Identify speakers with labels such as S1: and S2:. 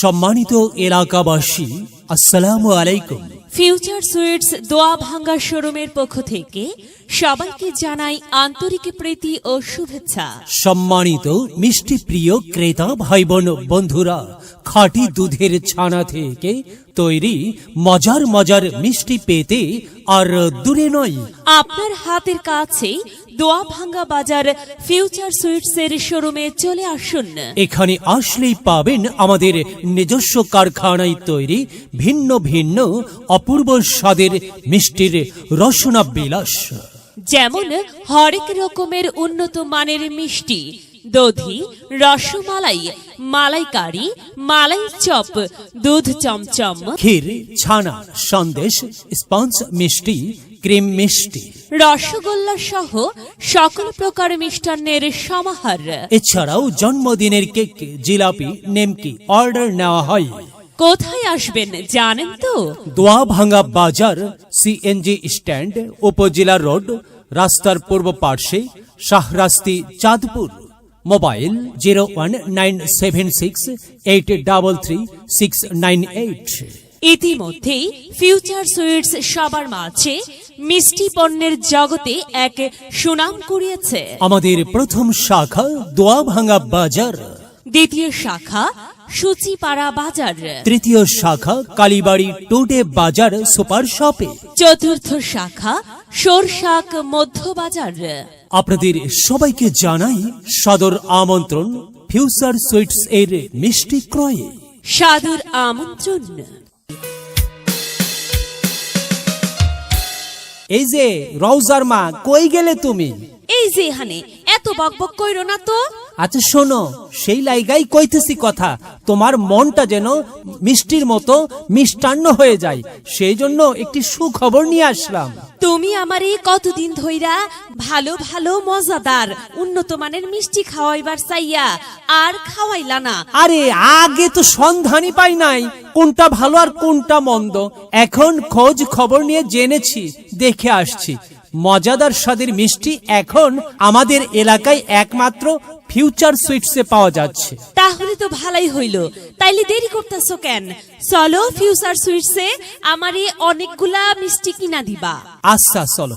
S1: সম্মানিত এলাকাবাসী, আসসালামু আলাইকুম।
S2: ফিউচার সুইটস দোয়াভাঙ্গা শোরুমের পক্ষ থেকে সবাইকে জানাই আন্তরিক প্রীতি ও শুভেচ্ছা।
S1: সম্মানিত মিষ্টি প্রিয় ক্রেতা ভাই বোন বন্ধুরা, খাঁটি দুধের ছানা থেকে তৈরি মজার মজার মিষ্টি পেতে আর দূরে নয়,
S2: আপনার হাতের কাছে দোয়াভাঙ্গা বাজার ফিউচার সুইটসের শোরুমে চলে আসুন।
S1: এখানে আসলেই পাবেন আমাদের নিজস্ব কারখানায় তৈরি ভিন্ন ভিন্ন অপূর্ব স্বাদের মিষ্টির রসনা বিলাস।
S2: যেমন হরেক রকমের উন্নত মানের মিষ্টি, দধি, রসমালাই, মালাইকারি, মালাই চপ, দুধ চমচম,
S1: ক্ষীর, ছানা, সন্দেশ, স্পঞ্জ মিষ্টি, ক্রিম মিষ্টি,
S2: রসগোল্লা সহ সকল প্রকার মিষ্টান্নের সমাহার।
S1: এছাড়াও জন্মদিনের কেক, জিলাপি, নেমকি অর্ডার নেওয়া হয়।
S2: কোথায় আসবেন জানেন তো?
S1: দোয়াভাঙ্গা বাজার, সিএনজি স্ট্যান্ড, উপজেলা রোড, রাস্তার পূর্ব পার্শ্বে, শাহরাস্তি, চাঁদপুর। মোবাইল 01976833698।
S2: ইতিমধ্যেই ফিউচার সুইটস সবার মাঝে মিষ্টি পণ্যের জগতে এক সুনাম কুড়িয়েছে।
S1: আমাদের প্রথম শাখা দোয়াভাঙ্গা বাজার,
S2: দ্বিতীয় শাখা সূচিপাড়া বাজার,
S1: তৃতীয় শাখা কালীবাড়ি টুডে বাজার সুপার শপে,
S2: চতুর্থ শাখা সরশাক মধ্য বাজার।
S1: আপনাদের সবাইকে জানাই সাদর আমন্ত্রণ ফিউচার সুইটস এর মিষ্টি ক্রয়ে।
S2: সাদর আমন্ত্রণ।
S1: এই যে রওজার মা, কই গেলে তুমি?
S2: এই যে এখানে, এত বকবক কইরো না তো।
S1: আচ্ছা শোনো, সেই লাইগাই কইতেছি কথা, তোমার মনটা যেন মিষ্টির মতো মিষ্টান্ন হয়ে যায়, সেই জন্য একটি সুখবর নিয়ে আসলাম।
S2: তুমি আমারে কতদিন ধইরা ভালো ভালো মজাদার উন্নত মানের মিষ্টি খাওয়াইবার চাইয়া আর খাওয়াইলা না।
S1: আরে আগে তো সন্ধানই পাই নাই কোনটা ভালো আর কোনটা মন্দ, এখন খোঁজ খবর নিয়ে জেনেছি, দেখে আসছি। মজাদার স্বাদের মিষ্টি এখন আমাদের এলাকায় একমাত্র ফিউচার সুইটসে পাওয়া যাচ্ছে।
S2: তাহলে তো ভালোই হইল, তাইলে দেরি করতেছো কেন? চলো ফিউচার সুইটসে আমারে অনেকগুলা মিষ্টি কিনা দিবা।
S1: আচ্ছা চলো।